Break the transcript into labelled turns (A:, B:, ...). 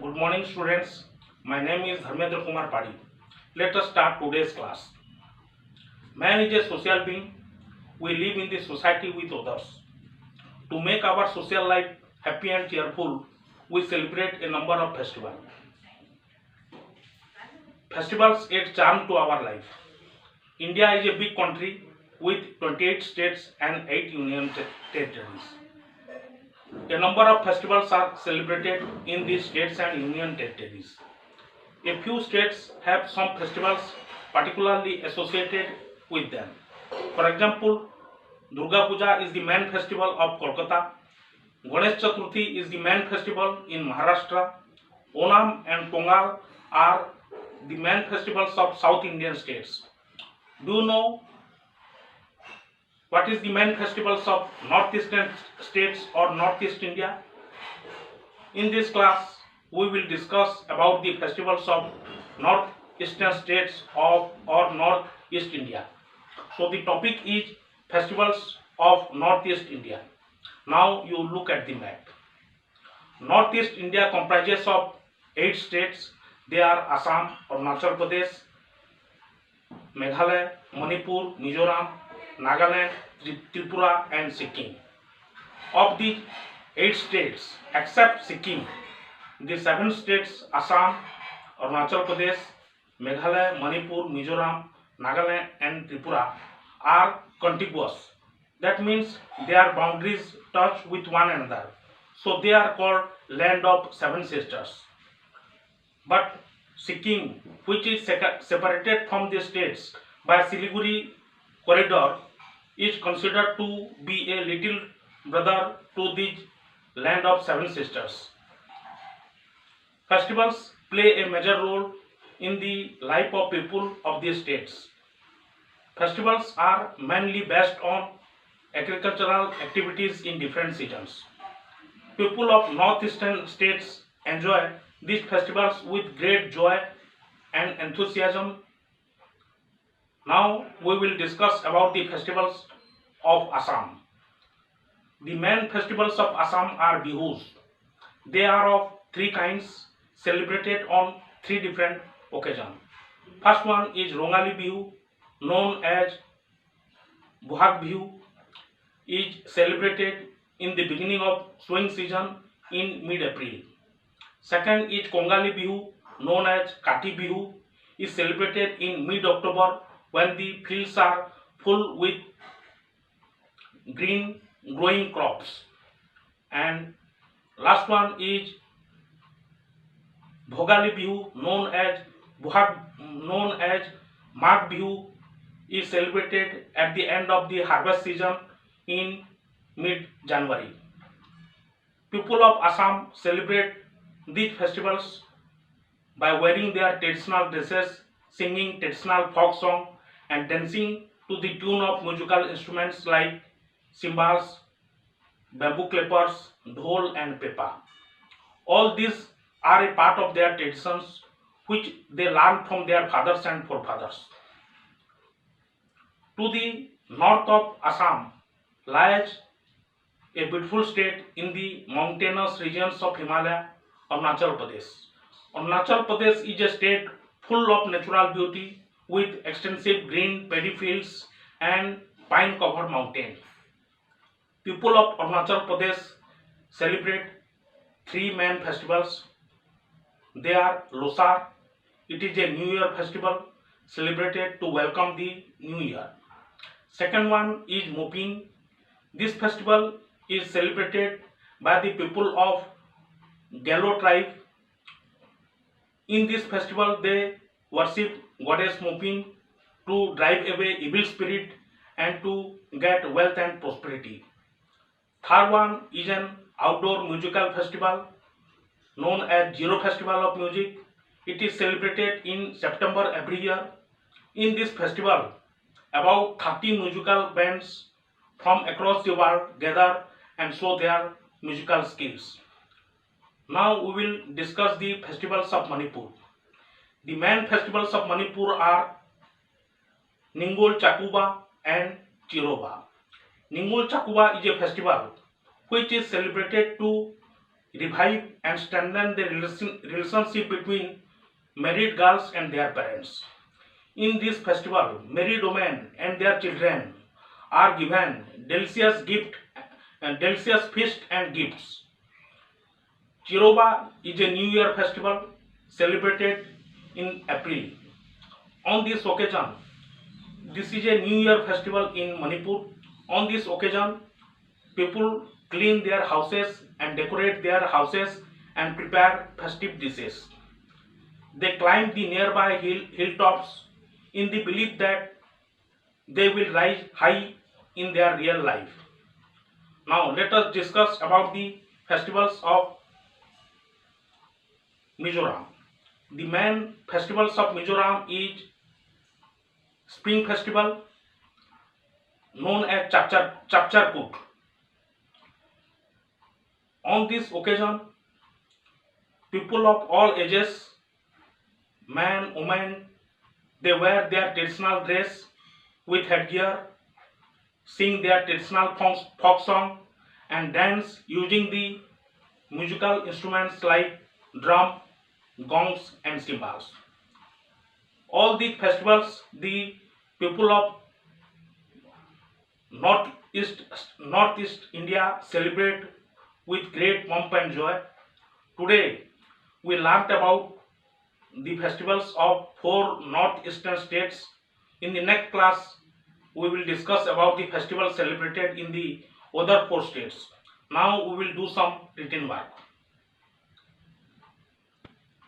A: Good morning, students. My name is Dharmendra Kumar Padi. Let us start today's class. Man is a social being. We live in the society with others. To make our social life happy and cheerful, we celebrate a number of festivals. Festivals add charm to our life. India is a big country with 28 states and 8 union territories. A number of festivals are celebrated in these states and union territories. A few states have some festivals particularly associated with them. For example, Durga Puja is the main festival of Kolkata. Ganesh Chaturthi is the main festival in Maharashtra. Onam and Pongal are the main festivals of South Indian states. Do you know what is the main festivals of Northeastern states or Northeast India? In this class, we will discuss about the festivals of Northeastern states of or Northeast India. So the topic is festivals of Northeast India. Now you look at the map. Northeast India comprises of 8 states. They are Assam, Arunachal Pradesh, Meghalaya, Manipur, Mizoram, Nagaland, Tripura and Sikkim. Of the 8 states, except Sikkim, the 7 states Assam, Arunachal Pradesh, Meghalaya, Manipur, Mizoram, Nagaland and Tripura are contiguous. That means their boundaries touch with one another. So they are called land of 7 sisters. But Sikkim, which is separated from the states by Siliguri corridor, is considered to be a little brother to the land of 7 sisters. Festivals play a major role in the life of people of these states. Festivals are mainly based on agricultural activities in different seasons. People of northeastern states enjoy these festivals with great joy and enthusiasm. Now we will discuss about the festivals of Assam. The main festivals of Assam are Bihus. They are of 3 kinds, celebrated on 3 different occasions. First one is Rongali Bihu, known as Bohag Bihu, is celebrated in the beginning of sowing season in mid-April. Second is Kongali Bihu, known as Kati Bihu, is celebrated in mid-October when the fields are full with green growing crops. And last one is Bhogali Bihu, known as Magh Bihu, is celebrated at the end of the harvest season in mid-January. People of Assam celebrate these festivals by wearing their traditional dresses, singing traditional folk song and dancing to the tune of musical instruments like cymbals, bamboo clappers, dhol and pepa. All these are a part of their traditions which they learn from their fathers and forefathers. To the north of Assam lies a beautiful state in the mountainous regions of Himalaya, Arunachal Pradesh. Arunachal Pradesh is a state full of natural beauty with extensive green paddy fields and pine covered mountains. People of Arunachal Pradesh celebrate 3 main festivals. They are Losar. It is a New Year festival celebrated to welcome the New Year. Second one is Mopin. This festival is celebrated by the people of Galo tribe. In this festival, they worship goddess Mopin to drive away evil spirit and to get wealth and prosperity. Third one is an outdoor musical festival known as Zero Festival of Music. It is celebrated in September every year. In this festival, about 30 musical bands from across the world gather and show their musical skills. Now we will discuss the festivals of Manipur. The main festivals of Manipur are Ningol Chakuba and Chiroba. Ningol Chakuba is a festival which is celebrated to revive and strengthen the relationship between married girls and their parents. In this festival, married women and their children are given delicious feast and gifts. Chiroba is a New Year festival celebrated in April. On this occasion, this is a New Year festival in Manipur. On this occasion, people clean their houses and decorate their houses and prepare festive dishes. They climb the nearby hilltops in the belief that they will rise high in their real life. Now let us discuss about the festivals of Mizoram. The main festivals of Mizoram is Spring Festival known as Chapcharkut. On this occasion, people of all ages, men, women, they wear their traditional dress with headgear, sing their traditional folk song and dance using the musical instruments like drum, gongs and cymbals. All the festivals the people of Northeast India celebrate with great pomp and joy. Today we learned about the festivals of 4 northeastern states. In the next class we will discuss about the festivals celebrated in the other 4 states. Now we will do some written work.